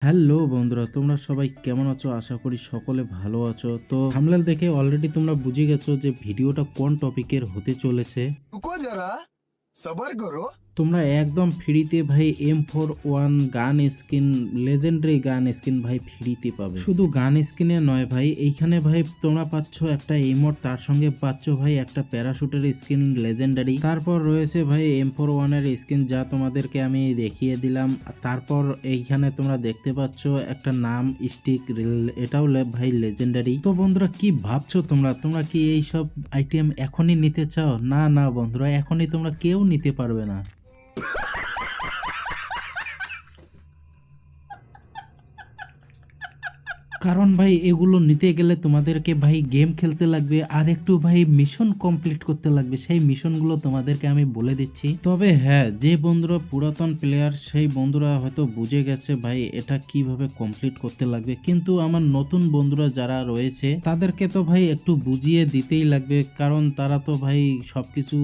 Hello বন্ধুরা, তোমরা সবাই কেমন আছো? আশা করি সকলে ভালো আছো। তো থাম্বনেল দেখে অলরেডি তোমরা বুঝে গেছো যে ভিডিওটা কোন টপিকের হতে চলেছে। रुको जरा सबर करो। তোমরা একদম ফ্রিতে ভাই M41 গান স্কিন, লেজেন্ডারি গান স্কিন ভাই ফ্রিতে পাবে। শুধু গান স্কিনে নয় ভাই, এইখানে ভাই তোমরা পাচ্ছ একটা ইমোট, তার সঙ্গে পাচ্ছ ভাই একটা প্যারাশুটের স্কিন লেজেন্ডারি। তারপর রয়েছে ভাই M41 এর স্কিন, যা তোমাদেরকে আমি দেখিয়ে দিলাম। তারপর এইখানে তোমরা দেখতে পাচ্ছ একটা নাম স্টিক, এটাও ভাই লেজেন্ডারি। তো বন্ধুরা কি ভাবছো তোমরা? তোমরা কি এই সব আইটেম এখনই নিতে চাও? না না বন্ধুরা, এখনই তোমরা কেউ নিতে পারবে না। কারণ ভাই এগুলো নিতে গেলে তোমাদেরকে ভাই গেম খেলতে লাগবে, আর একটু ভাই মিশন কমপ্লিট করতে লাগবে। সেই মিশনগুলো তোমাদেরকে আমি বলে দিচ্ছি। তবে হ্যাঁ, যে বন্ধুরা পুরাতন প্লেয়ার সেই বন্ধুরা হয়তো বুঝে গেছে ভাই এটা কিভাবে কমপ্লিট করতে লাগবে, কিন্তু আমার নতুন বন্ধুরা যারা রয়েছে তাদেরকে তো ভাই একটু বুঝিয়ে দিতেই লাগবে, কারণ তারা তো ভাই সবকিছু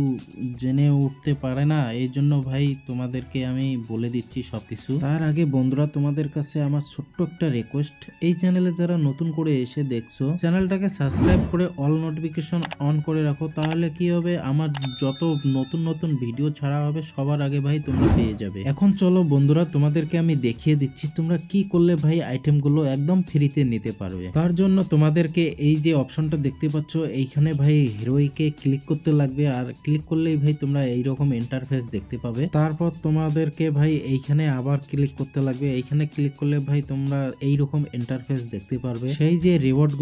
জেনে উঠতে পারে না। এই জন্য ভাই তোমাদেরকে আমি বলে দিচ্ছি সবকিছু। তার আগে বন্ধুরা, তোমাদের কাছে আমার ছোট্ট একটা রিকোয়েস্ট, এই চ্যানেলে যারা নতুন করে এসে দেখছো, চ্যানেলটাকে সাবস্ক্রাইব করে অল নোটিফিকেশন অন করে রাখো। তাহলে কি হবে, আমার যত নতুন নতুন ভিডিও ছাড়া হবে সবার আগে ভাই তোমরা পেয়ে যাবে। এখন চলো বন্ধুরা, তোমাদেরকে আমি দেখিয়ে দিচ্ছি তোমরা কি করলে ভাই আইটেমগুলো একদম ফ্রিতে নিতে পারবে। তার জন্য তোমাদেরকে এই যে অপশনটা দেখতে পাচ্ছ, এইখানে ভাই হিরোইকে ক্লিক করতে লাগবে, আর ক্লিক করলেই ভাই তোমরা এইরকম ইন্টারফেস দেখতে পাবে। তারপর তোমাদেরকে ভাই এইখানে আবার ক্লিক করতে লাগবে। এইখানে ক্লিক করলে ভাই তোমরা এইরকম ইন্টারফেস দেখতে পারবে। সেই যে রিওয়ার্ড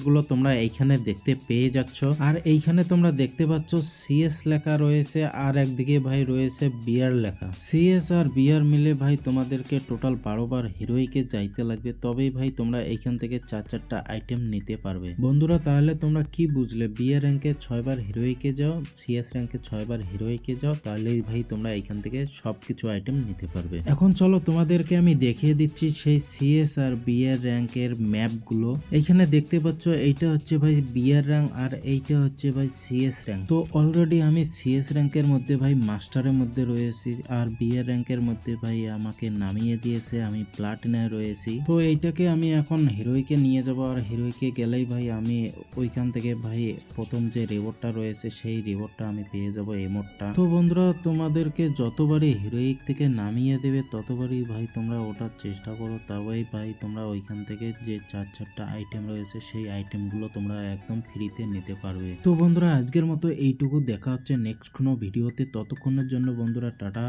গুলো তোমরা এইখানে দেখতে পেয়ে যাচ্ছ। আর এইখানে তোমরা দেখতে পাচ্ছ সিএস লেখা রয়েছে, আর একদিকে ভাই রয়েছে বিয়ার লেখা। সিএস আর বিয়ার মিলে ভাই তোমাদেরকে টোটাল 12 বার হিরোইকে যাইতে লাগবে, তবেই ভাই তোমরা এইখান থেকে 4-4টা আইটেম নিতে পারবে। বন্ধুরা তাহলে তোমরা কি বুঝলে? বিয়ার র্যাঙ্কে 6 বার হিরোইকে যাও, সিএস র্যাঙ্কে 6 বার হিরোইকে যাও, তাহলেই ভাই তোমরা এইখান থেকে সবকিছু আইটেম নিতে পারবে। এখন চলো তোমাদেরকে আমি দেখিয়ে দিচ্ছি সেই সিএস আর বিয়ার র্যাঙ্কের ম্যাপগুলো। এইখানে দেখতে পাচ্ছ এইটা হচ্ছে ভাই বিয়ার র্যাঙ্ক, আর এইটা হচ্ছে ভাই সিএস র্যাঙ্ক। তো অলরেডি আমি সিএস র্যাঙ্কের মধ্যে ভাই মাস্টারের মধ্যে রয়েছি, আর বিয়ার র্যাঙ্কের মধ্যে ভাই আমাকে নামিয়ে দিয়েছে, আমি প্লাটিনায় রয়েছি। তো এইটাকে আমি এখন হিরোইকে নিয়ে যাব, আর হিরোইকে গেলেই ভাই আমি ওইখান থেকে ভাই প্রথম যে রিওয়ার্ডটা রয়েছে সেই রিওয়ার্ডটা আমি পেয়ে যাব, এমোটটা। তো বন্ধুরা তোমাদেরকে যতবারই হিরোইক থেকে নামিয়ে দেবে ততবারই ভাই তোমরা ওঠার চেষ্টা করো, তবেই ভাই তোমরা ওইখান থেকে যে 4-4টা আইটেম রয়েছে সেই আইটেমগুলো তোমরা একদম ফ্রিতে নিতে পারবে। তো বন্ধুরা আজকের মতো এইটুকু, দেখা হচ্ছে নেক্সট কোনো ভিডিওতে। ততক্ষণের জন্য বন্ধুরা টাটা,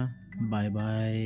বাই বাই।